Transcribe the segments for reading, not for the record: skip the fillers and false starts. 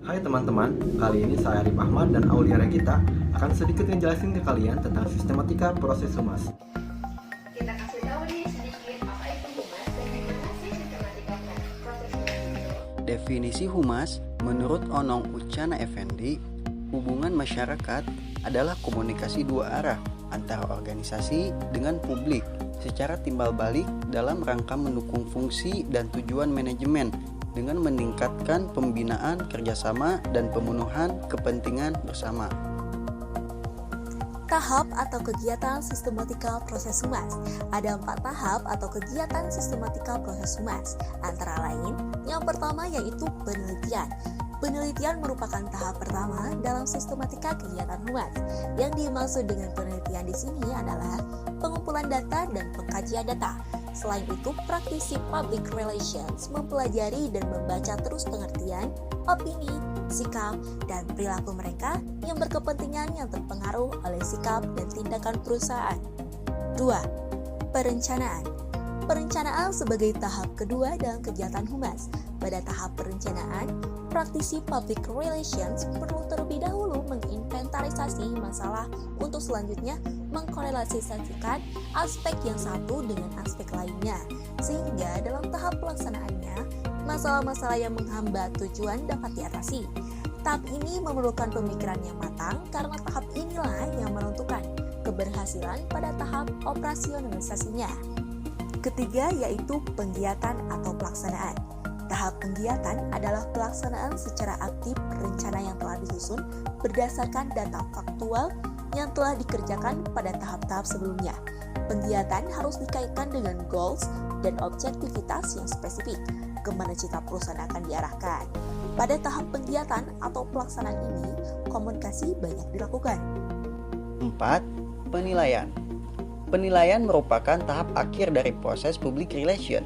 Hai teman-teman, kali ini saya Arif Ahmad dan Aulia Regita akan sedikit ngejelasin ke kalian tentang sistematika proses humas. Kita kasih tahu nih sedikit apa itu humas dan gimana sih sistematika proses humas itu. Definisi humas menurut Onong Ucana Effendi, hubungan masyarakat adalah komunikasi dua arah antara organisasi dengan publik secara timbal balik dalam rangka mendukung fungsi dan tujuan manajemen dengan meningkatkan pembinaan kerjasama dan pemenuhan kepentingan bersama. Tahap atau kegiatan sistematika proses humas. Ada 4 tahap atau kegiatan sistematika proses humas. Antara lain, yang pertama yaitu penelitian. Penelitian merupakan tahap pertama dalam sistematika kegiatan humas. Yang dimaksud dengan penelitian di sini adalah pengumpulan data dan pengkajian data. Selain itu, praktisi public relations mempelajari dan membaca terus pengertian, opini, sikap, dan perilaku mereka yang berkepentingan yang terpengaruh oleh sikap dan tindakan perusahaan. 2. Perencanaan. Perencanaan sebagai tahap kedua dalam kegiatan humas. Pada tahap perencanaan, praktisi public relations perlu terlebih dahulu menginventarisasi masalah untuk selanjutnya mengkorelasikan aspek yang satu dengan aspek lainnya, sehingga dalam tahap pelaksanaannya, masalah-masalah yang menghambat tujuan dapat diatasi. Tahap ini memerlukan pemikiran yang matang karena tahap inilah yang menentukan keberhasilan pada tahap operasionalisasinya. Ketiga yaitu penggiatan atau pelaksanaan. Tahap penggiatan adalah pelaksanaan secara aktif rencana yang telah disusun berdasarkan data faktual yang telah dikerjakan pada tahap-tahap sebelumnya. Penggiatan harus dikaitkan dengan goals dan objektivitas yang spesifik, kemana cita perusahaan akan diarahkan. Pada tahap penggiatan atau pelaksanaan ini, komunikasi banyak dilakukan. 4. Penilaian. Penilaian merupakan tahap akhir dari proses public relation.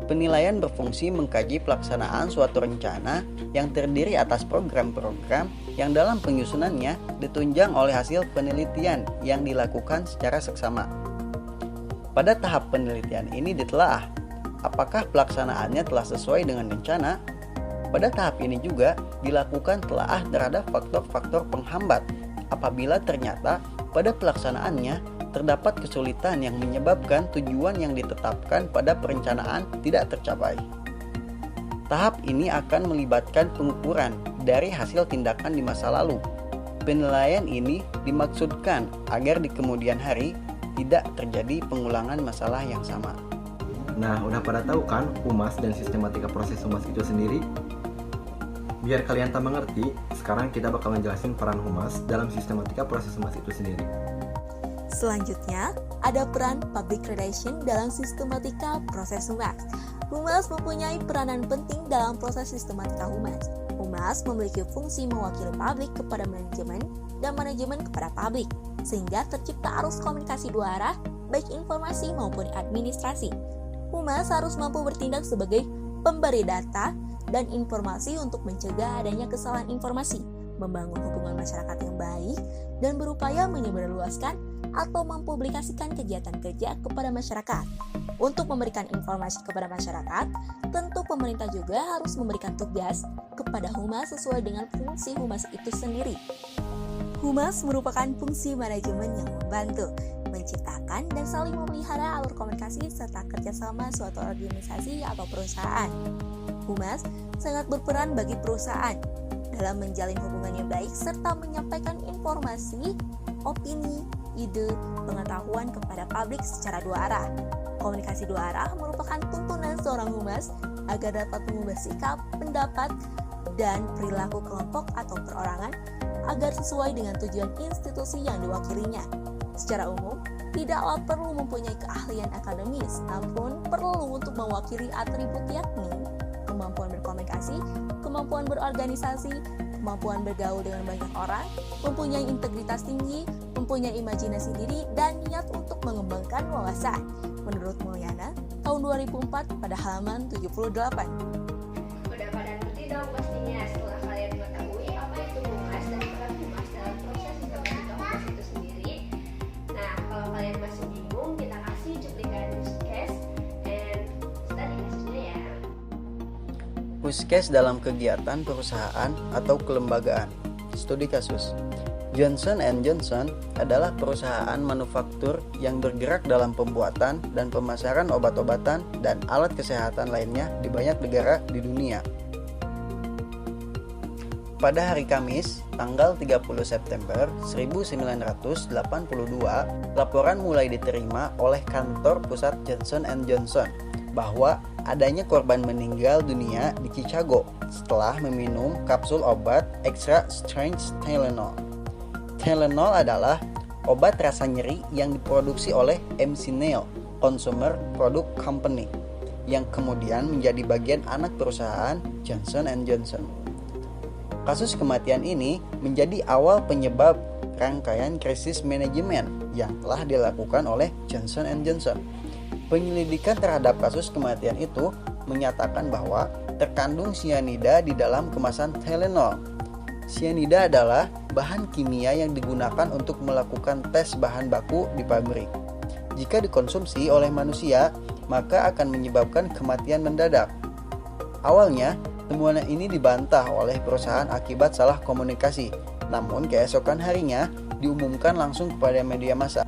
Penilaian berfungsi mengkaji pelaksanaan suatu rencana yang terdiri atas program-program yang dalam penyusunannya ditunjang oleh hasil penelitian yang dilakukan secara seksama. Pada tahap penelitian ini ditelaah apakah pelaksanaannya telah sesuai dengan rencana. Pada tahap ini juga dilakukan telaah terhadap faktor-faktor penghambat apabila ternyata pada pelaksanaannya terdapat kesulitan yang menyebabkan tujuan yang ditetapkan pada perencanaan tidak tercapai. Tahap ini akan melibatkan pengukuran dari hasil tindakan di masa lalu. Penilaian ini dimaksudkan agar di kemudian hari tidak terjadi pengulangan masalah yang sama. Nah, udah pada tahu kan humas dan sistematika proses humas itu sendiri? Biar kalian tak mengerti, sekarang kita bakal ngejelasin peran humas dalam sistematika proses humas itu sendiri. Selanjutnya, ada peran public relation dalam sistematika proses humas. Humas mempunyai peranan penting dalam proses sistematika humas. Humas memiliki fungsi mewakili publik kepada manajemen dan manajemen kepada publik, sehingga tercipta arus komunikasi dua arah, baik informasi maupun administrasi. Humas harus mampu bertindak sebagai pemberi data dan informasi untuk mencegah adanya kesalahan informasi, membangun hubungan masyarakat yang baik, dan berupaya menyebarluaskan atau mempublikasikan kegiatan kerja kepada masyarakat. Untuk memberikan informasi kepada masyarakat, tentu pemerintah juga harus memberikan tugas kepada humas sesuai dengan fungsi humas itu sendiri. Humas merupakan fungsi manajemen yang membantu, menciptakan dan saling memelihara alur komunikasi serta kerjasama suatu organisasi atau perusahaan. Humas sangat berperan bagi perusahaan dalam menjalin hubungan yang baik serta menyampaikan informasi, opini, ide, pengetahuan kepada publik secara dua arah. Komunikasi dua arah merupakan tuntunan seorang humas agar dapat mengubah sikap, pendapat, dan perilaku kelompok atau perorangan agar sesuai dengan tujuan institusi yang diwakilinya. Secara umum, tidaklah perlu mempunyai keahlian akademis, namun perlu untuk mewakili atribut yakni kemampuan berkomunikasi, kemampuan berorganisasi, kemampuan bergaul dengan banyak orang, mempunyai integritas tinggi, mempunyai imajinasi diri, dan niat untuk mengembangkan wawasan. Menurut Mulyana, tahun 2004 pada halaman 78. Udah pada ngerti dong pastinya setelah kalian mengetahui apa itu humas dan peran humas dalam proses sistematika humas itu sendiri. Nah, kalau kalian masih bingung, kita kasih cuplikan newscast and study hasilnya ya. Use case dalam kegiatan perusahaan atau kelembagaan. Studi kasus. Johnson & Johnson adalah perusahaan manufaktur yang bergerak dalam pembuatan dan pemasaran obat-obatan dan alat kesehatan lainnya di banyak negara di dunia. Pada hari Kamis, tanggal 30 September 1982, laporan mulai diterima oleh kantor pusat Johnson & Johnson bahwa adanya korban meninggal dunia di Chicago setelah meminum kapsul obat extra strength Tylenol. Tylenol adalah obat rasa nyeri yang diproduksi oleh MC Neil Consumer Product Company yang kemudian menjadi bagian anak perusahaan Johnson & Johnson. Kasus kematian ini menjadi awal penyebab rangkaian krisis manajemen yang telah dilakukan oleh Johnson & Johnson. Penyelidikan terhadap kasus kematian itu menyatakan bahwa terkandung sianida di dalam kemasan Tylenol. Sianida adalah bahan kimia yang digunakan untuk melakukan tes bahan baku di pabrik. Jika dikonsumsi oleh manusia, maka akan menyebabkan kematian mendadak. Awalnya, temuan ini dibantah oleh perusahaan akibat salah komunikasi, namun keesokan harinya diumumkan langsung kepada media massa.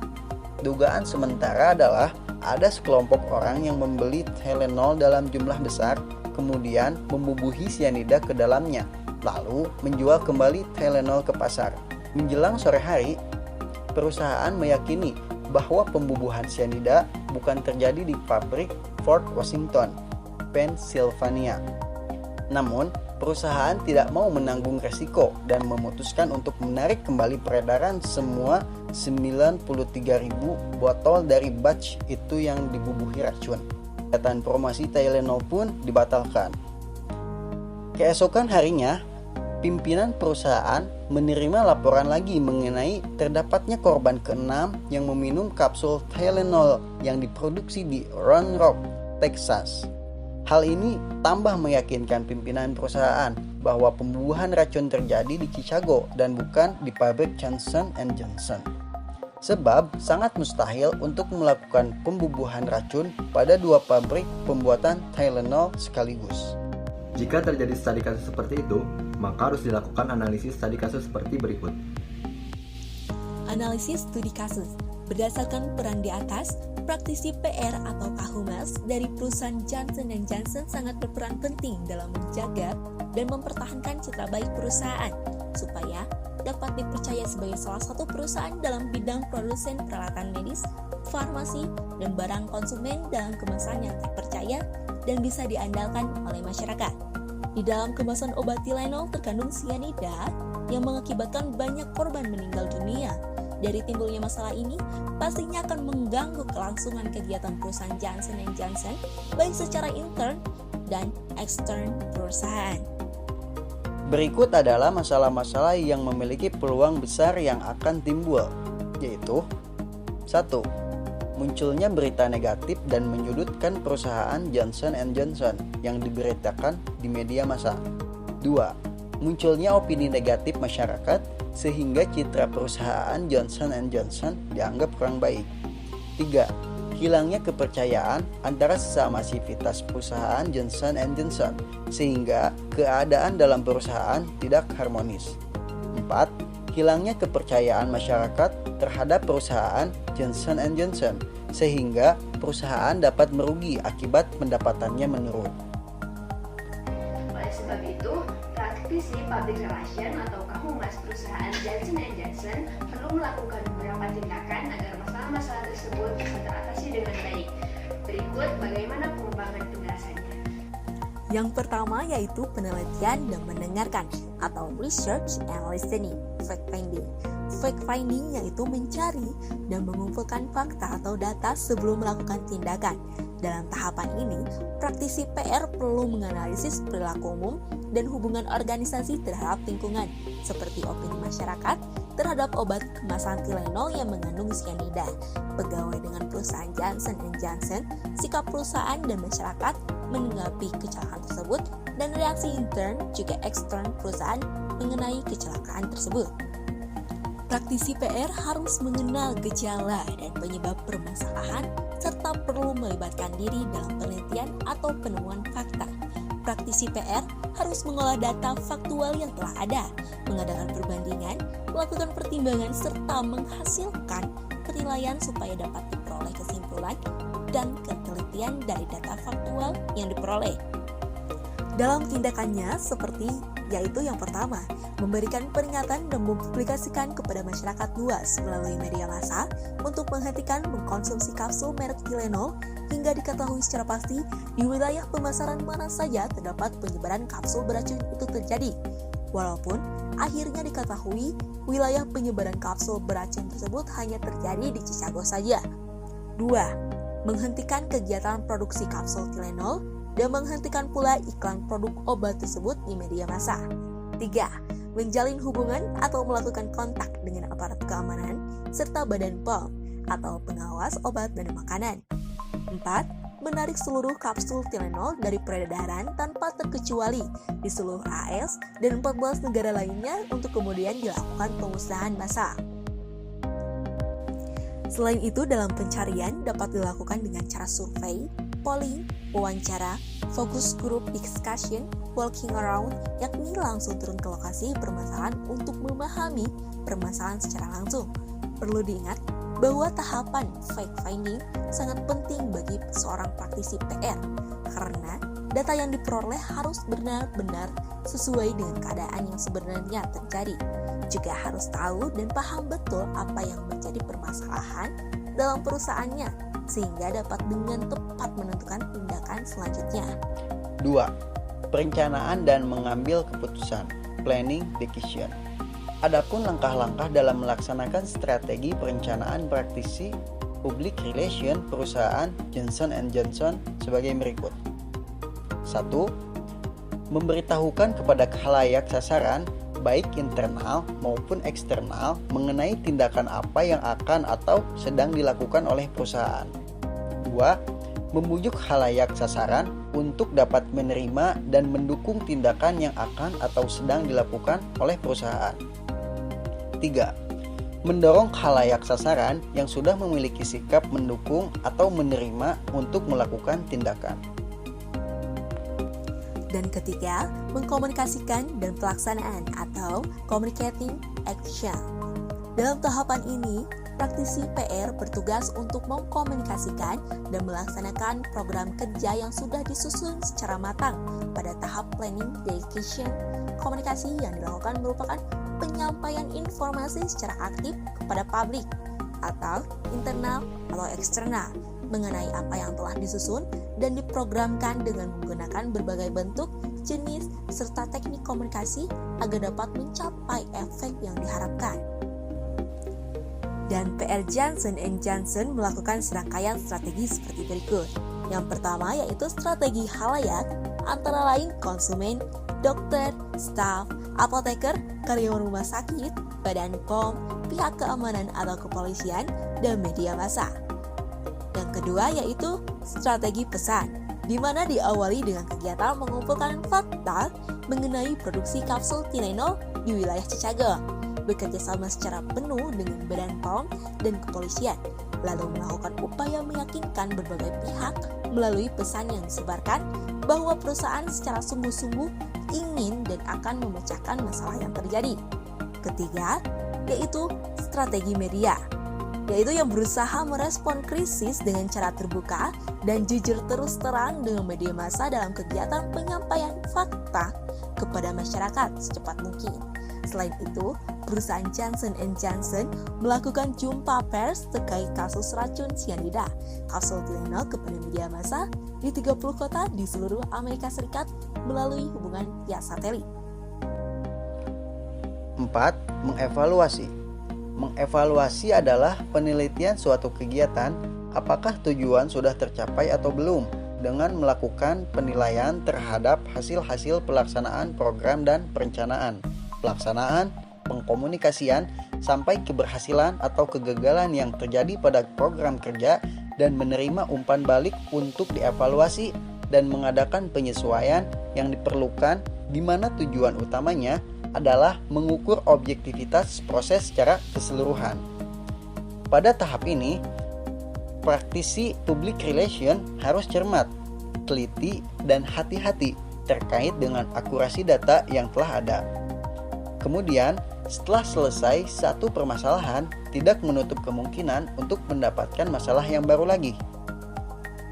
Dugaan sementara adalah ada sekelompok orang yang membeli Tylenol dalam jumlah besar, kemudian membubuhi sianida ke dalamnya, lalu menjual kembali Tylenol ke pasar. Menjelang sore hari, perusahaan meyakini bahwa pembubuhan sianida bukan terjadi di pabrik Fort Washington, Pennsylvania. Namun, perusahaan tidak mau menanggung resiko dan memutuskan untuk menarik kembali peredaran semua 93.000 botol dari batch itu yang dibubuhi racun. Kegiatan promosi Tylenol pun dibatalkan. Keesokan harinya, pimpinan perusahaan menerima laporan lagi mengenai terdapatnya korban ke-6 yang meminum kapsul Tylenol yang diproduksi di Round Rock, Texas. Hal ini tambah meyakinkan pimpinan perusahaan bahwa pembubuhan racun terjadi di Chicago dan bukan di pabrik Johnson & Johnson. Sebab sangat mustahil untuk melakukan pembubuhan racun pada dua pabrik pembuatan Tylenol sekaligus. Jika terjadi studi kasus seperti itu, maka harus dilakukan analisis studi kasus seperti berikut. Analisis studi kasus berdasarkan peran di atas, praktisi PR atau Humas dari perusahaan Johnson & Johnson sangat berperan penting dalam menjaga dan mempertahankan citra baik perusahaan supaya dapat dipercaya sebagai salah satu perusahaan dalam bidang produsen peralatan medis, farmasi, dan barang konsumen dalam kemasan yang terpercaya dan bisa diandalkan oleh masyarakat. Di dalam kemasan obat Tylenol terkandung sianida yang mengakibatkan banyak korban meninggal dunia. Dari timbulnya masalah ini, pastinya akan mengganggu kelangsungan kegiatan perusahaan Johnson & Johnson baik secara intern dan ekstern perusahaan. Berikut adalah masalah-masalah yang memiliki peluang besar yang akan timbul, yaitu 1. Munculnya berita negatif dan menyudutkan perusahaan Johnson & Johnson yang diberitakan di media massa. 2. Munculnya opini negatif masyarakat sehingga citra perusahaan Johnson & Johnson dianggap kurang baik. 3. Hilangnya kepercayaan antara sesama sivitas perusahaan Johnson & Johnson sehingga keadaan dalam perusahaan tidak harmonis. 4. Hilangnya kepercayaan masyarakat terhadap perusahaan Johnson & Johnson sehingga perusahaan dapat merugi akibat pendapatannya menurun. Oleh sebab itu, praktisi public relation atau Humas perusahaan Johnson & Johnson perlu melakukan beberapa tindakan agar masalah-masalah tersebut bisa teratasi dengan baik. Berikut bagaimana pengembangan penjelasannya. Yang pertama yaitu penelitian dan mendengarkan atau research and listening, fact finding. Fact finding yaitu mencari dan mengumpulkan fakta atau data sebelum melakukan tindakan. Dalam tahapan ini, praktisi PR perlu menganalisis perilaku umum dan hubungan organisasi terhadap lingkungan, seperti opini masyarakat terhadap obat kemasan Tylenol yang mengandung sianida, pegawai dengan perusahaan Johnson & Johnson, sikap perusahaan dan masyarakat menanggapi kecelakaan tersebut, dan reaksi intern juga ekstern perusahaan mengenai kecelakaan tersebut. Praktisi PR harus mengenal gejala dan penyebab permasalahan serta perlu melibatkan diri dalam penelitian atau penemuan fakta. praktisi PR harus mengolah data faktual yang telah ada, mengadakan perbandingan, melakukan pertimbangan, serta menghasilkan penilaian supaya dapat diperoleh kesimpulan dan ketelitian dari data faktual yang diperoleh. Dalam tindakannya yaitu yang pertama, memberikan peringatan dan mempublikasikan kepada masyarakat luas melalui media massa untuk menghentikan mengkonsumsi kapsul merek Tylenol hingga diketahui secara pasti di wilayah pemasaran mana saja terdapat penyebaran kapsul beracun itu terjadi. Walaupun akhirnya diketahui wilayah penyebaran kapsul beracun tersebut hanya terjadi di Chicago saja. 2. Menghentikan kegiatan produksi kapsul Tylenol dan menghentikan pula iklan produk obat tersebut di media massa. 3. Menjalin hubungan atau melakukan kontak dengan aparat keamanan serta Badan POM atau pengawas obat dan makanan. 4. Menarik seluruh kapsul Tylenol dari peredaran tanpa terkecuali di seluruh AS dan 14 negara lainnya untuk kemudian dilakukan pemusnahan massal. Selain itu, dalam pencarian dapat dilakukan dengan cara survei, polling, wawancara, focus group discussion, walking around, yakni langsung turun ke lokasi permasalahan untuk memahami permasalahan secara langsung. Perlu diingat bahwa tahapan fact finding sangat penting bagi seorang praktisi PR karena data yang diperoleh harus benar-benar sesuai dengan keadaan yang sebenarnya terjadi. Juga harus tahu dan paham betul apa yang menjadi permasalahan dalam perusahaannya sehingga dapat dengan tepat menentukan tindakan selanjutnya. 2. Perencanaan dan mengambil keputusan, planning decision. Adapun langkah-langkah dalam melaksanakan strategi perencanaan praktisi public relation perusahaan Johnson & Johnson sebagai berikut. 1. Memberitahukan kepada khalayak sasaran baik internal maupun eksternal mengenai tindakan apa yang akan atau sedang dilakukan oleh perusahaan. 2. Membujuk khalayak sasaran untuk dapat menerima dan mendukung tindakan yang akan atau sedang dilakukan oleh perusahaan. 3. Mendorong khalayak sasaran yang sudah memiliki sikap mendukung atau menerima untuk melakukan tindakan. Dan ketiga, mengkomunikasikan dan pelaksanaan atau communicating action. Dalam tahapan ini, praktisi PR bertugas untuk mengkomunikasikan dan melaksanakan program kerja yang sudah disusun secara matang pada tahap planning dedication. Komunikasi yang dilakukan merupakan penyampaian informasi secara aktif kepada publik atau internal atau eksternal mengenai apa yang telah disusun dan diprogramkan dengan menggunakan berbagai bentuk, jenis, serta teknik komunikasi agar dapat mencapai efek yang diharapkan. Dan PR Johnson & Johnson melakukan serangkaian strategi seperti berikut. Yang pertama yaitu strategi khalayak, antara lain konsumen, dokter, staf, apoteker, karyawan rumah sakit, badan POM, pihak keamanan atau kepolisian, dan media massa. Yang kedua yaitu strategi pesan, di mana diawali dengan kegiatan mengumpulkan fakta mengenai produksi kapsul Tylenol di wilayah Chicago, bekerja sama secara penuh dengan badan POM dan kepolisian, lalu melakukan upaya meyakinkan berbagai pihak melalui pesan yang disebarkan bahwa perusahaan secara sungguh-sungguh ingin dan akan memecahkan masalah yang terjadi. Ketiga, yaitu strategi media, yaitu yang berusaha merespon krisis dengan cara terbuka dan jujur terus terang dengan media massa dalam kegiatan penyampaian fakta kepada masyarakat secepat mungkin. Selain itu, perusahaan Johnson & Johnson melakukan jumpa pers terkait kasus racun cyanida kapsul Tylenol kepada media massa di 30 kota di seluruh Amerika Serikat melalui hubungan via satelit. 4. Mengevaluasi. Mengevaluasi adalah penelitian suatu kegiatan apakah tujuan sudah tercapai atau belum dengan melakukan penilaian terhadap hasil-hasil pelaksanaan program dan perencanaan, pelaksanaan, pengkomunikasian, sampai keberhasilan atau kegagalan yang terjadi pada program kerja dan menerima umpan balik untuk dievaluasi dan mengadakan penyesuaian yang diperlukan di mana tujuan utamanya adalah mengukur objektivitas proses secara keseluruhan. Pada tahap ini, praktisi public relation harus cermat, teliti, dan hati-hati terkait dengan akurasi data yang telah ada. Kemudian, setelah selesai satu permasalahan, tidak menutup kemungkinan untuk mendapatkan masalah yang baru lagi.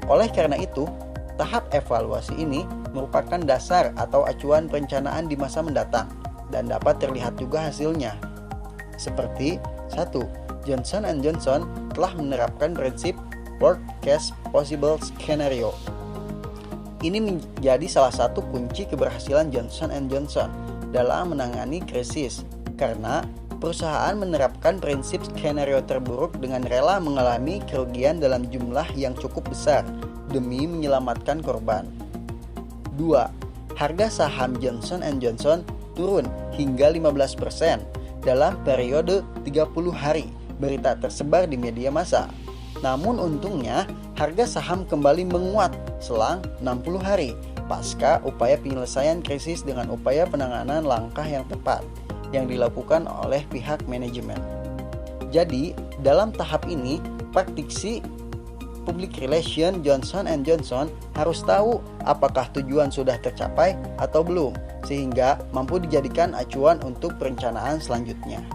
Oleh karena itu, tahap evaluasi ini merupakan dasar atau acuan perencanaan di masa mendatang dan dapat terlihat juga hasilnya. Seperti 1. Johnson & Johnson telah menerapkan prinsip Worst Case Possible Scenario. Ini menjadi salah satu kunci keberhasilan Johnson & Johnson dalam menangani krisis, karena perusahaan menerapkan prinsip skenario terburuk dengan rela mengalami kerugian dalam jumlah yang cukup besar demi menyelamatkan korban. 2. Harga saham Johnson & Johnson turun hingga 15% dalam periode 30 hari. Berita tersebar di media massa. Namun untungnya, harga saham kembali menguat selang 60 hari pasca upaya penyelesaian krisis dengan upaya penanganan langkah yang tepat yang dilakukan oleh pihak manajemen. Jadi, dalam tahap ini, praktisi public relation Johnson & Johnson harus tahu apakah tujuan sudah tercapai atau belum, sehingga mampu dijadikan acuan untuk perencanaan selanjutnya.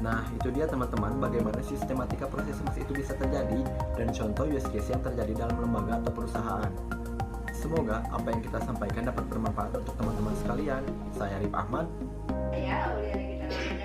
Nah, itu dia teman-teman bagaimana sistematika proses humas itu bisa terjadi dan contoh use case yang terjadi dalam lembaga atau perusahaan. Semoga apa yang kita sampaikan dapat bermanfaat untuk teman-teman sekalian. Saya Arif Ahmad. Saya Aulia Regita.